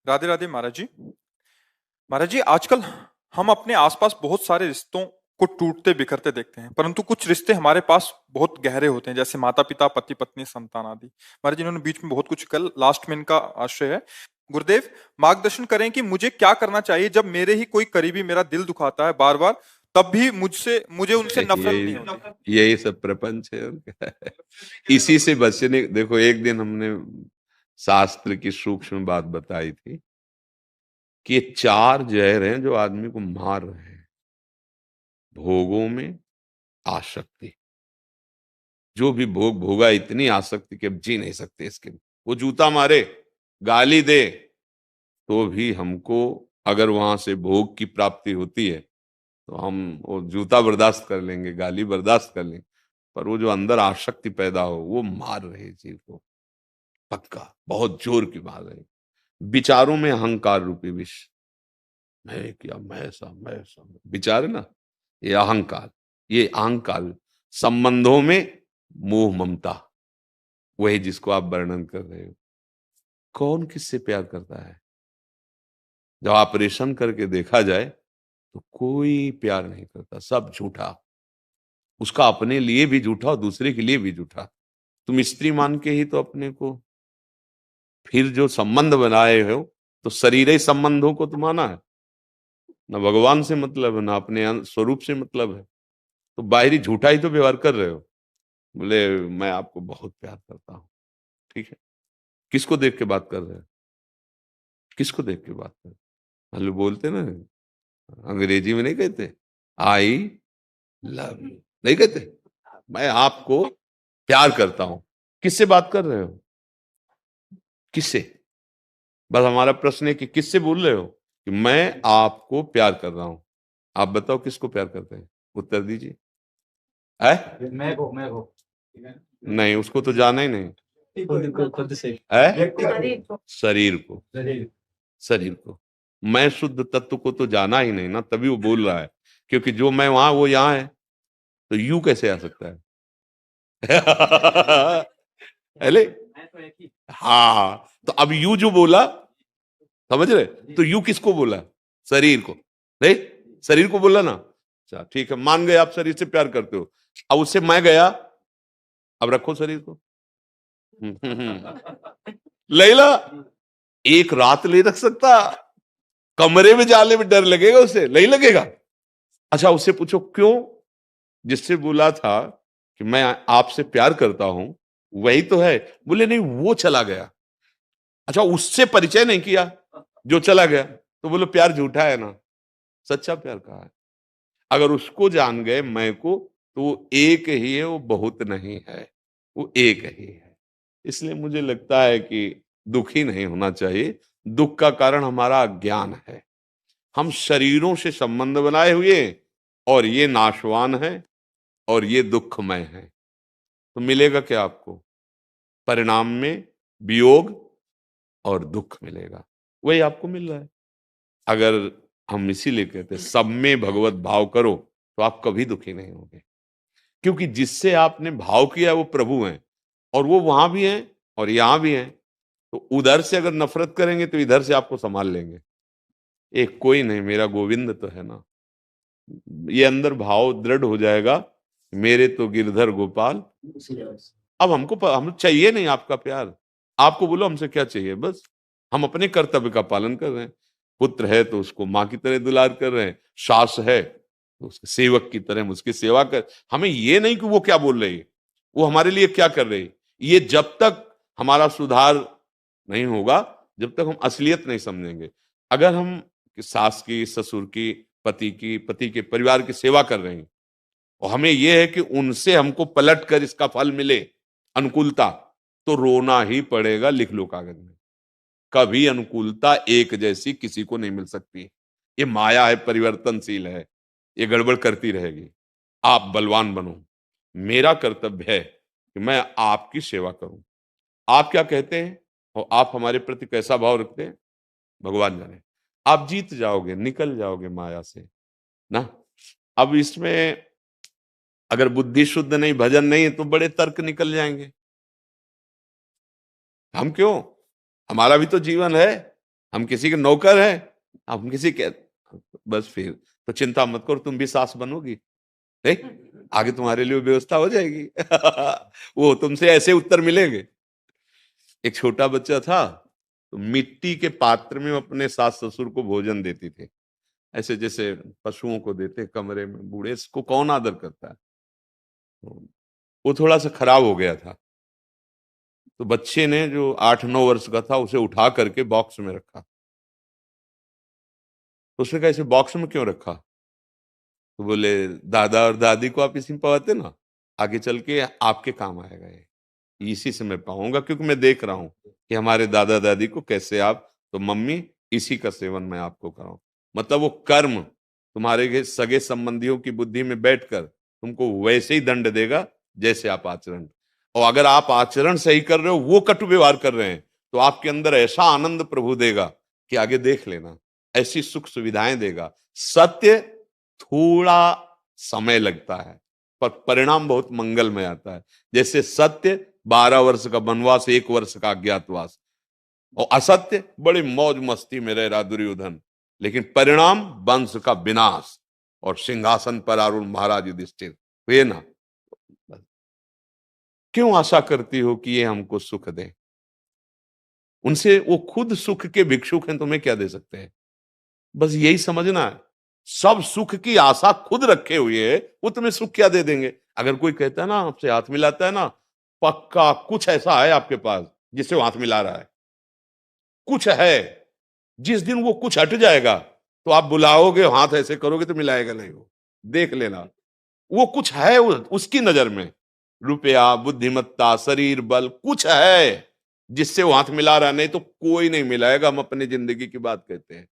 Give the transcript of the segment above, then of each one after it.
राधे राधे महाराज जी। महाराज जी, आजकल हम अपने आसपास बहुत सारे रिश्तों को टूटते बिखरते देखते हैं, परंतु कुछ रिश्ते हमारे पास बहुत गहरे होते हैं, जैसे माता पिता, पति पत्नी, संतान आदि। महाराज जी, इन्होंने बीच में बहुत कुछ कल, लास्ट में इनका आश्रय है। गुरुदेव, मार्गदर्शन करें कि मुझे क्या करना चाहिए जब मेरे ही कोई करीबी मेरा दिल दुखाता है बार बार, तब भी मुझे उनसे नफरत नहीं होती। यही सब प्रपंच है और क्या है। इसी से बचने, देखो एक दिन हमने शास्त्र की सूक्ष्म बात बताई थी कि ये चार जहर हैं जो आदमी को मार रहे हैं। भोगों में आसक्ति, जो भी भोग भोगा इतनी आसक्ति कि अब जी नहीं सकते इसके। वो जूता मारे, गाली दे, तो भी हमको, अगर वहां से भोग की प्राप्ति होती है तो हम वो जूता बर्दाश्त कर लेंगे, गाली बर्दाश्त कर लेंगे, पर वो जो अंदर आसक्ति पैदा हो वो मार रही जीव को। पक्का बहुत जोर की मार रही। विचारों में अहंकार रूपी विष, मैं क्या, मैं ऐसा विचार है ना, ये अहंकार। ये अहंकार संबंधों में मोह ममता, वही जिसको आप वर्णन कर रहे हो। कौन किससे प्यार करता है? जब ऑपरेशन करके देखा जाए तो कोई प्यार नहीं करता, सब झूठा। उसका अपने लिए भी झूठा और दूसरे के लिए भी झूठा। तुम स्त्री मान के ही तो अपने को फिर जो संबंध बनाए हो, तो शरीर संबंधों को तो माना है ना, भगवान से मतलब है ना अपने स्वरूप से मतलब है। तो बाहरी झूठा ही तो व्यवहार कर रहे हो। बोले मैं आपको बहुत प्यार करता हूँ, ठीक है, किसको देख के बात कर रहे हो? किसको देख के बात कर रहे हो? मतलब बोलते ना, अंग्रेजी में नहीं कहते आई लव यू, नहीं कहते मैं आपको प्यार करता हूं। किससे बात कर रहे हो? किससे? बस हमारा प्रश्न है कि किससे बोल रहे हो कि मैं आपको प्यार कर रहा हूं। आप बताओ किसको प्यार करते हैं? उत्तर दीजिए। है? मैं को नहीं, उसको तो जाना ही नहीं। खुद से है? शरीर को। शरीर को। मैं शुद्ध तत्व को तो जाना ही नहीं ना, तभी वो बोल रहा है। क्योंकि जो मैं वहां वो यहां है, तो यू कैसे आ सकता है? अरे हाँ, तो अब यू जो बोला, समझ रहे, तो यू किसको बोला? शरीर को। नहीं, शरीर को बोला ना। अच्छा ठीक है, मान गए आप शरीर से प्यार करते हो। अब उससे मैं गया, अब रखो शरीर को। लैला एक रात ले रख सकता, कमरे में जाने में डर लगेगा उसे, नहीं लगेगा? अच्छा उससे पूछो क्यों? जिससे बोला था कि मैं आपसे प्यार करता हूं, वही तो है। बोले नहीं, वो चला गया। अच्छा उससे परिचय नहीं किया जो चला गया, तो बोलो प्यार झूठा है ना। सच्चा प्यार कहाँ है? अगर उसको जान गए, मैं को, तो वो एक ही है, वो बहुत नहीं है, वो एक ही है। इसलिए मुझे लगता है कि दुखी नहीं होना चाहिए। दुख का कारण हमारा अज्ञान है। हम शरीरों से संबंध बनाए हुए, और ये नाशवान है और ये दुखमय है। तो मिलेगा क्या आपको? परिणाम में वियोग और दुख मिलेगा। वही आपको मिल रहा है। अगर हम इसीलिए कहते हैं सब में भगवत भाव करो, तो आप कभी दुखी नहीं होंगे। क्योंकि जिससे आपने भाव किया वो प्रभु हैं, और वो वहां भी हैं और यहां भी हैं। तो उधर से अगर नफरत करेंगे तो इधर से आपको संभाल लेंगे। एक कोई नहीं, मेरा गोविंद तो है ना। ये अंदर भाव दृढ़ हो जाएगा, मेरे तो गिरधर गोपाल। अब हम चाहिए नहीं आपका प्यार। आपको बोलो हमसे क्या चाहिए, बस हम अपने कर्तव्य का पालन कर रहे हैं। पुत्र है तो उसको माँ की तरह दुलार कर रहे हैं, सास है तो उसके सेवक की तरह हम उसकी सेवा कर। हमें ये नहीं कि वो क्या बोल रही है, वो हमारे लिए क्या कर रही है। ये जब तक हमारा सुधार नहीं होगा, जब तक हम असलियत नहीं समझेंगे। अगर हम सास की, ससुर की, पति के परिवार की सेवा कर रहे हैं, और हमें यह है कि उनसे हमको पलट कर इसका फल मिले, अनुकूलता, तो रोना ही पड़ेगा। लिख लो कागज में, कभी अनुकूलता एक जैसी किसी को नहीं मिल सकती। ये माया है, परिवर्तनशील है, ये गड़बड़ करती रहेगी। आप बलवान बनो। मेरा कर्तव्य है कि मैं आपकी सेवा करूं। आप क्या कहते हैं और आप हमारे प्रति कैसा भाव रखते हैं, भगवान जाने। आप जीत जाओगे, निकल जाओगे माया से ना। अब इसमें अगर बुद्धि शुद्ध नहीं, भजन नहीं, तो बड़े तर्क निकल जाएंगे। हम क्यों, हमारा भी तो जीवन है। हम किसी के नौकर हैं, हम किसी के, बस फिर तो चिंता मत करो, तुम भी सास बनोगी, नहीं आगे तुम्हारे लिए व्यवस्था हो जाएगी। वो तुमसे ऐसे उत्तर मिलेंगे। एक छोटा बच्चा था, तो मिट्टी के पात्र में अपने सास ससुर को भोजन देती थी, ऐसे जैसे पशुओं को देते कमरे में, बूढ़े को कौन आदर करता है। तो वो थोड़ा सा खराब हो गया था, तो बच्चे ने जो 8-9 वर्ष का था उसे उठा करके बॉक्स में रखा। तो उसने कहा इसे बॉक्स में क्यों रखा? तो बोले दादा और दादी को आप इसी में पवाते ना, आगे चल के आपके काम आएगा, ये इसी से मैं पाऊंगा, क्योंकि मैं देख रहा हूं कि हमारे दादा दादी को कैसे आप, तो मम्मी इसी का सेवन मैं आपको कराऊं। मतलब वो कर्म तुम्हारे सगे संबंधियों की बुद्धि में बैठकर तुमको वैसे ही दंड देगा जैसे आप आचरण, और अगर आप आचरण सही कर रहे हो, वो कटु व्यवहार कर रहे हैं, तो आपके अंदर ऐसा आनंद प्रभु देगा कि आगे देख लेना, ऐसी सुख सुविधाएं देगा। सत्य थोड़ा समय लगता है, पर परिणाम बहुत मंगलमय आता है। जैसे सत्य 12 वर्ष का वनवास, 1 वर्ष का अज्ञातवास, और असत्य बड़ी मौज मस्ती में रह रहा दुर्योधन, लेकिन परिणाम वंश का विनाश और सिंहासन पर आरूढ़ महाराज युधिष्ठिर हुए ना। क्यों आशा करती हो कि ये हमको सुख दे? उनसे, वो खुद सुख के भिक्षुक हैं, तुम्हें क्या दे सकते हैं? बस यही समझना है, सब सुख की आशा खुद रखे हुए है, वो तुम्हें सुख क्या दे देंगे? अगर कोई कहता है ना, आपसे हाथ मिलाता है ना, पक्का कुछ ऐसा है आपके पास जिससे वो हाथ मिला रहा है, कुछ है। जिस दिन वो कुछ हट जाएगा तो आप बुलाओगे, हाथ ऐसे करोगे तो मिलाएगा नहीं, वो देख लेना। वो कुछ है उसकी नजर में, रुपया, बुद्धिमत्ता, शरीर बल, कुछ है जिससे वो हाथ मिला रहा, नहीं तो कोई नहीं मिलाएगा। हम अपनी जिंदगी की बात कहते हैं,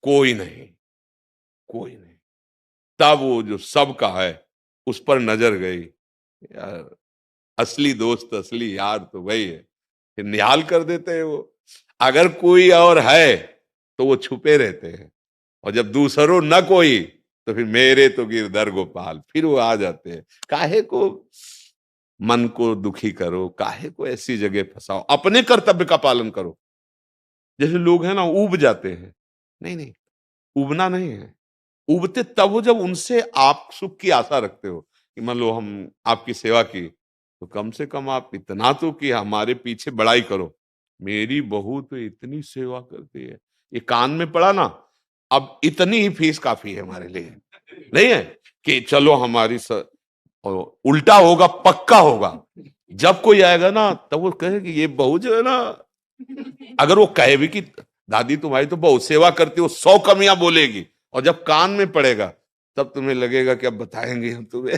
कोई नहीं, कोई नहीं। तब वो जो सबका है उस पर नजर गई, यार असली दोस्त असली यार तो वही है, फिर निहाल कर देते हैं वो। अगर कोई और है तो वो छुपे रहते हैं, और जब दूसरों न कोई तो फिर मेरे तो गिरधर गोपाल, फिर वो आ जाते हैं। काहे को मन को दुखी करो, काहे को ऐसी जगह फंसाओ, अपने कर्तव्य का पालन करो। जैसे लोग हैं ना, उब जाते हैं, नहीं नहीं, उबना नहीं है। उबते तब हो जब उनसे आप सुख की आशा रखते हो, कि मान लो हम आपकी सेवा की, तो कम से कम आप इतना तो कि हमारे पीछे बड़ाई करो, मेरी बहू तो इतनी सेवा करती है, ये कान में पड़ा ना, अब इतनी ही फीस काफी है हमारे लिए, नहीं है कि चलो हमारी और उल्टा होगा, पक्का होगा। जब कोई आएगा ना तब वो कहे कि ये बहू जो है ना, अगर वो कहे भी कि दादी तुम्हारी तो बहुत सेवा करती हो, 100 कमियां बोलेगी, और जब कान में पड़ेगा तब तुम्हें लगेगा कि अब बताएंगे हम तुम्हें।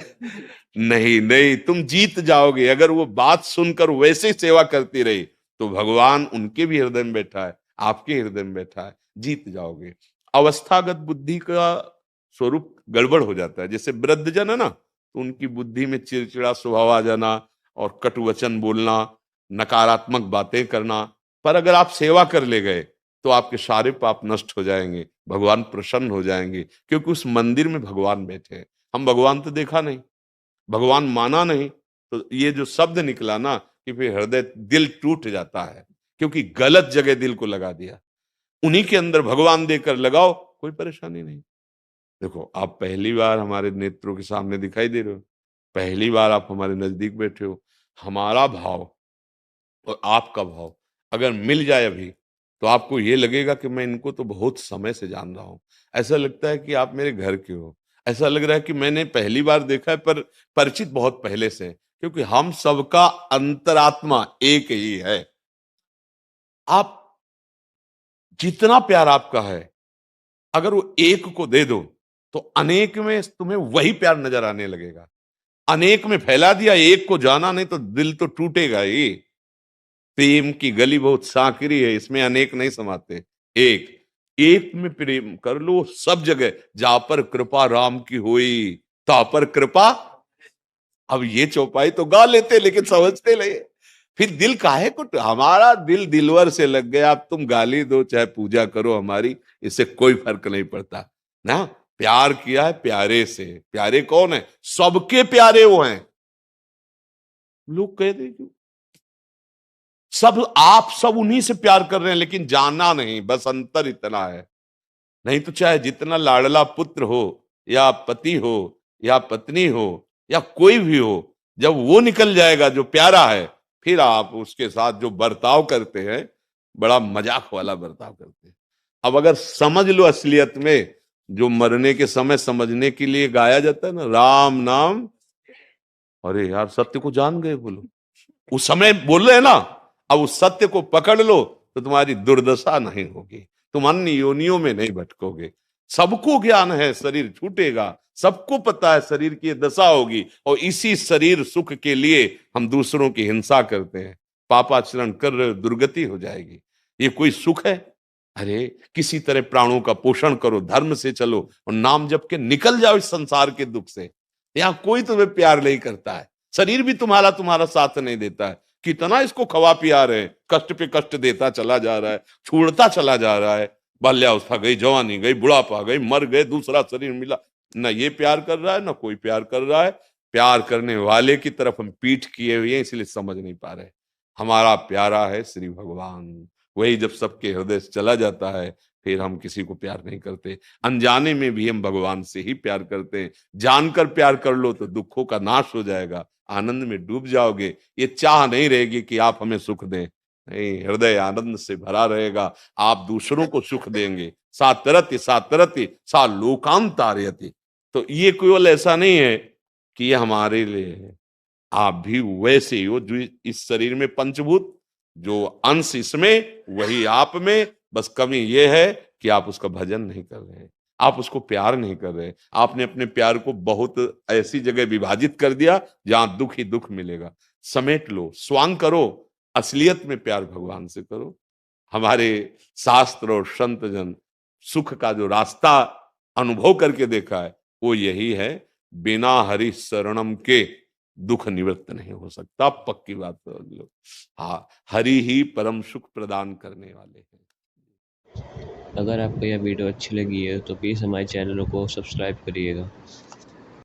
नहीं नहीं, तुम जीत जाओगे। अगर वो बात सुनकर वैसे सेवा करती रही, तो भगवान उनके भी हृदय में बैठा है, आपके हृदय में बैठा है, जीत जाओगे। अवस्थागत बुद्धि का स्वरूप गड़बड़ हो जाता है। जैसे वृद्धजन है ना, तो उनकी बुद्धि में चिड़चिड़ा स्वभाव आ जाना, और कटु वचन बोलना, नकारात्मक बातें करना। पर अगर आप सेवा कर ले गए तो आपके सारे पाप नष्ट हो जाएंगे, भगवान प्रसन्न हो जाएंगे, क्योंकि उस मंदिर में भगवान बैठे हैं। हम भगवान तो देखा नहीं, भगवान माना नहीं, तो ये जो शब्द निकला ना, कि फिर हृदय, दिल टूट जाता है, क्योंकि गलत जगह दिल को लगा दिया। उन्हीं के अंदर भगवान देकर लगाओ, कोई परेशानी नहीं। देखो, आप पहली बार हमारे नेत्रों के सामने दिखाई दे रहे हो, पहली बार आप हमारे नजदीक बैठे हो, हमारा भाव और आपका भाव अगर मिल जाए अभी, तो आपको ये लगेगा कि मैं इनको तो बहुत समय से जान रहा हूं। ऐसा लगता है कि आप मेरे घर के हो, ऐसा लग रहा है कि मैंने पहली बार देखा है, पर परिचित बहुत पहले से, क्योंकि हम सबका अंतरात्मा एक ही है। आप जितना प्यार आपका है, अगर वो एक को दे दो, तो अनेक में तुम्हें वही प्यार नजर आने लगेगा। अनेक में फैला दिया, एक को जाना नहीं, तो दिल तो टूटेगा ही। प्रेम की गली बहुत सांकरी है, इसमें अनेक नहीं समाते, एक एक में प्रेम कर लो सब जगह। जा पर कृपा राम की हुई, ता पर कृपा। अब ये चौपाई तो गा लेते, लेकिन समझते नहीं। फिर दिल काहे को, हमारा दिल दिलवर से लग गया। अब तुम गाली दो चाहे पूजा करो हमारी, इससे कोई फर्क नहीं पड़ता ना। प्यार किया है प्यारे से। प्यारे कौन है? सबके प्यारे वो हैं। लोग कहते सब आप सब उन्हीं से प्यार कर रहे हैं, लेकिन जाना नहीं, बस अंतर इतना है। नहीं तो चाहे जितना लाडला पुत्र हो या पति हो या पत्नी हो या कोई भी हो, जब वो निकल जाएगा जो प्यारा है, फिर आप उसके साथ जो बर्ताव करते हैं, बड़ा मजाक वाला बर्ताव करते हैं। अब अगर समझ लो असलियत में, जो मरने के समय समझने के लिए गाया जाता है ना, राम नाम, अरे यार सत्य को जान गए बोलो, उस समय बोल रहे हैं ना, अब उस सत्य को पकड़ लो तो तुम्हारी दुर्दशा नहीं होगी, तुम अन्य योनियों में नहीं भटकोगे। सबको ज्ञान है शरीर छूटेगा, सबको पता है शरीर की दशा होगी, और इसी शरीर सुख के लिए हम दूसरों की हिंसा करते हैं, पापाचरण कर रहे हो, दुर्गति हो जाएगी। ये कोई सुख है? अरे किसी तरह प्राणों का पोषण करो, धर्म से चलो और नाम जप के निकल जाओ इस संसार के दुख से। यहाँ कोई तुम्हें प्यार नहीं करता है, शरीर भी तुम्हारा तुम्हारा साथ नहीं देता है। कितना इसको खवा पिया रहे, कष्ट पे कष्ट देता चला जा रहा है, छोड़ता चला जा रहा है। बाल्यावस्था गई, जवानी गई, बुढ़ापा गई, मर गए, दूसरा शरीर मिला, ना ये प्यार कर रहा है ना कोई प्यार कर रहा है। प्यार करने वाले की तरफ हम पीठ किए हुए हैं, इसलिए समझ नहीं पा रहे। हमारा प्यारा है श्री भगवान, वही जब सबके हृदय से चला जाता है, फिर हम किसी को प्यार नहीं करते। अनजाने में भी हम भगवान से ही प्यार करते हैं। जानकर प्यार कर लो तो दुखों का नाश हो जाएगा, आनंद में डूब जाओगे। ये चाह नहीं रहेगी कि आप हमें सुख दें, नहीं, हृदय आनंद से भरा रहेगा। आप दूसरों को सुख देंगे। सातरति सा लोकांतारयति। तो ये केवल ऐसा नहीं है कि ये हमारे लिए है, आप भी वैसे ही हो। जो इस शरीर में पंचभूत, जो अंश इसमें वही आप में, बस कमी ये है कि आप उसका भजन नहीं कर रहे हैं, आप उसको प्यार नहीं कर रहे। आपने अपने प्यार को बहुत ऐसी जगह विभाजित कर दिया जहां दुख ही दुख मिलेगा। समेट लो, स्वांग करो, असलियत में प्यार भगवान से करो। हमारे शास्त्र और संत जन सुख का जो रास्ता अनुभव करके देखा है वो यही है, बिना हरि शरणम के दुख निवृत्त नहीं हो सकता। पक्की बात समझ लो। हाँ, हरि ही परम सुख प्रदान करने वाले हैं। अगर आपको यह वीडियो अच्छी लगी है तो प्लीज़ हमारे चैनल को सब्सक्राइब करिएगा।